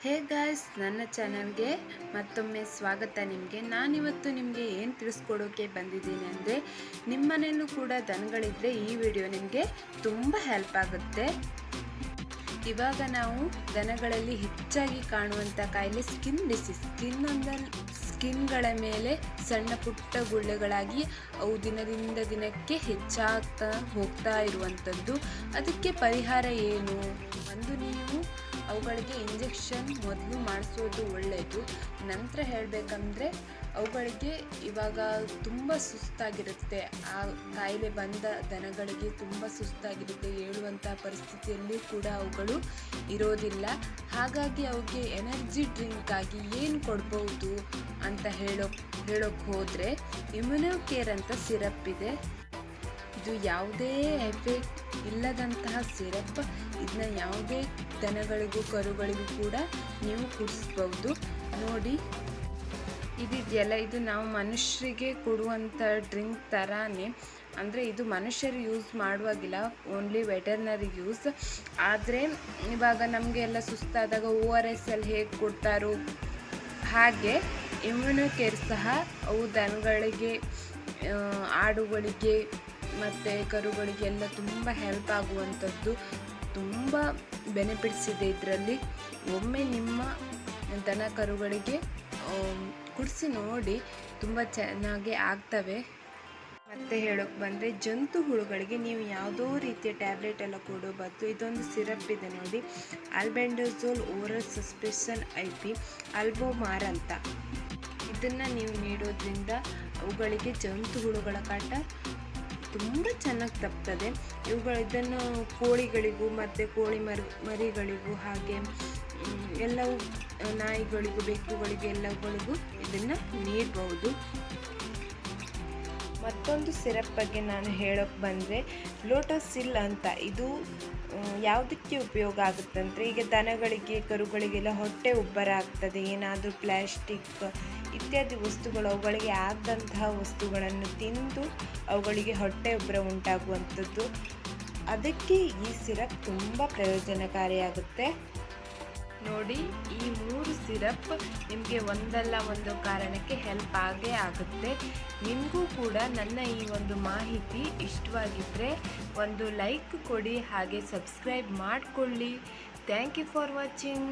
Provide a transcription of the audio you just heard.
Hey guys, ನನ್ನ ಚಾನಲ್ಗೆ ಮತ್ತೊಮ್ಮೆ ಸ್ವಾಗತ. ನಾನಿವತ್ತು ನಿಮಗೆ ಏನು ತಿಳಿಸ್ಕೊಡೋಕೆ ಬಂದಿದ್ದೀನಿ ಅಂದರೆ, ನಿಮ್ಮ ಮನೆಯಲ್ಲೂ ಕೂಡ ದನಗಳಿದ್ದರೆ ಈ ವಿಡಿಯೋ ನಿಮಗೆ ತುಂಬ ಹೆಲ್ಪ್ ಆಗುತ್ತೆ. ಇವಾಗ ನಾವು ದನಗಳಲ್ಲಿ ಹೆಚ್ಚಾಗಿ ಕಾಣುವಂಥ ಕಾಯಿಲೆ ಸ್ಕಿನ್ ಡಿಸೀಸ್. ಸ್ಕಿನ್ಗಳ ಮೇಲೆ ಸಣ್ಣ ಪುಟ್ಟ ಗುಳ್ಳೆಗಳಾಗಿ ಅವು ದಿನದಿಂದ ದಿನಕ್ಕೆ ಹೆಚ್ಚಾಗ್ತಾ ಹೋಗ್ತಾ ಇರುವಂಥದ್ದು. ಅದಕ್ಕೆ ಪರಿಹಾರ ಏನು? ನೀವು ಅವುಗಳಿಗೆ ಇಂಜೆಕ್ಷನ್ ಮೊದಲು ಮಾಡಿಸೋದು ಒಳ್ಳೆಯದು. ನಂತರ ಹೇಳಬೇಕಂದ್ರೆ ಅವುಗಳಿಗೆ ಇವಾಗ ತುಂಬ ಸುಸ್ತಾಗಿರುತ್ತೆ. ಆ ಕಾಯಿಲೆ ಬಂದ ದನಗಳಿಗೆ ತುಂಬ ಸುಸ್ತಾಗಿರುತ್ತೆ. ಹೇಳುವಂಥ ಪರಿಸ್ಥಿತಿಯಲ್ಲಿ ಕೂಡ ಅವುಗಳು ಇರೋದಿಲ್ಲ. ಹಾಗಾಗಿ ಅವುಗೆ ಎನರ್ಜಿ ಡ್ರಿಂಕ್ ಆಗಿ ಏನು ಕೊಡ್ಬೋದು ಅಂತ ಹೇಳೋಕ್ಕೆ ಹೋದರೆ, ಇಮ್ಯುನೋಕೇರ್ ಅಂತ ಸಿರಪ್ ಇದೆ. ಇದು ಯಾವುದೇ ಎಫೆಕ್ಟ್ ಇಲ್ಲದಂತಹ ಸಿರಪ್. ಇದನ್ನ ಯಾವುದೇ ದನಗಳಿಗೂ ಕರುಗಳಿಗೂ ಕೂಡ ನೀವು ಕುಡಿಸ್ಬೋದು. ನೋಡಿ, ಇದಿದೆಯಲ್ಲ, ಇದು ನಾವು ಮನುಷ್ಯರಿಗೆ ಕೊಡುವಂಥ ಡ್ರಿಂಕ್ ಥರನೇ. ಅಂದರೆ ಇದು ಮನುಷ್ಯರು ಯೂಸ್ ಮಾಡುವಾಗಿಲ್ಲ, ಓನ್ಲಿ ವೆಟರ್ನರಿ ಯೂಸ್. ಆದರೆ ಇವಾಗ ನಮಗೆ ಎಲ್ಲ ಸುಸ್ತಾದಾಗ ORS ಅಲ್ಲಿ ಹೇಗೆ ಕೊಡ್ತಾರೋ ಹಾಗೆ ಇಮ್ಯುನೋಕೇರ್ ಸಹ ಅವು ದನಗಳಿಗೆ, ಆಡುಗಳಿಗೆ ಮತ್ತು ಕರುಗಳಿಗೆಲ್ಲ ತುಂಬ ಹೆಲ್ಪ್ ಆಗುವಂಥದ್ದು. ತುಂಬ ಬೆನಿಫಿಟ್ಸ್ ಇದೆ ಇದರಲ್ಲಿ. ಒಮ್ಮೆ ನಿಮ್ಮ ದನ ಕರುಗಳಿಗೆ ಕುಡಿಸಿ ನೋಡಿ, ತುಂಬ ಚೆನ್ನಾಗಿ ಆಗ್ತವೆ. ಮತ್ತು ಹೇಳೋಕ್ಕೆ ಬಂದರೆ, ಜಂತು ಹುಳುಗಳಿಗೆ ನೀವು ಯಾವುದೋ ರೀತಿಯ ಟ್ಯಾಬ್ಲೆಟ್ ಎಲ್ಲ ಕೊಡೋ ಬದಲು ಇದೊಂದು ಸಿರಪ್ ಇದೆ ನೋಡಿ, ಆಲ್ಬೆಂಡಜೋಲ್ ಓರಲ್ ಸಸ್ಪೆನ್ಷನ್ IP ಆಲ್ಬೋಮಾರ್ ಅಂತ. ಇದನ್ನು ನೀವು ನೀಡೋದ್ರಿಂದ ಅವುಗಳಿಗೆ ಜಂತು ಹುಳುಗಳ ಕಾಟ ತುಂಬ ಚೆನ್ನಾಗಿ ತಪ್ತದೆ. ಇದನ್ನು ಕೋಳಿಗಳಿಗೂ ಮತ್ತು ಕೋಳಿ ಮರಿಗಳಿಗೂ ಹಾಗೆ ಎಲ್ಲವೂ, ನಾಯಿಗಳಿಗೂ ಬೆಕ್ಕುಗಳಿಗೂ ಎಲ್ಲವುಗಳಿಗೂ ಇದನ್ನು ನೀಡಬಹುದು. ಮತ್ತೊಂದು ಸಿರಪ್ ಬಗ್ಗೆ ನಾನು ಹೇಳೋಕ್ಕೆ ಬಂದರೆ, ಲೋಟೋಸಿಲ್ ಅಂತ. ಇದು ಯಾವುದಕ್ಕೆ ಉಪಯೋಗ ಆಗುತ್ತಂದರೆ, ಈಗ ದನಗಳಿಗೆ ಕರುಗಳಿಗೆಲ್ಲ ಹೊಟ್ಟೆ ಉಬ್ಬರ ಆಗ್ತದೆ, ಏನಾದರೂ ಪ್ಲಾಸ್ಟಿಕ್ ಇತ್ಯಾದಿ ವಸ್ತುಗಳು ಅವುಗಳಿಗೆ ಆದಂತಹ ವಸ್ತುಗಳನ್ನು ತಿಂದು ಅವುಗಳಿಗೆ ಹೊಟ್ಟೆ ಉಬ್ಬರ ಉಂಟಾಗುವಂಥದ್ದು. ಅದಕ್ಕೆ ಈ ಸಿರಪ್ ತುಂಬ ಪ್ರಯೋಜನಕಾರಿಯಾಗುತ್ತೆ. ನೋಡಿ, ಈ 3 ಸಿರಪ್ ನಿಮಗೆ ಒಂದಲ್ಲ ಒಂದು ಕಾರಣಕ್ಕೆ ಹೆಲ್ಪ್ ಆಗೇ ಆಗುತ್ತೆ. ನಿಮಗೂ ಕೂಡ ನನ್ನ ಈ ಒಂದು ಮಾಹಿತಿ ಇಷ್ಟವಾಗಿದ್ದರೆ ಒಂದು ಲೈಕ್ ಕೊಡಿ, ಹಾಗೆ ಸಬ್ಸ್ಕ್ರೈಬ್ ಮಾಡಿಕೊಳ್ಳಿ. Thank you for watching.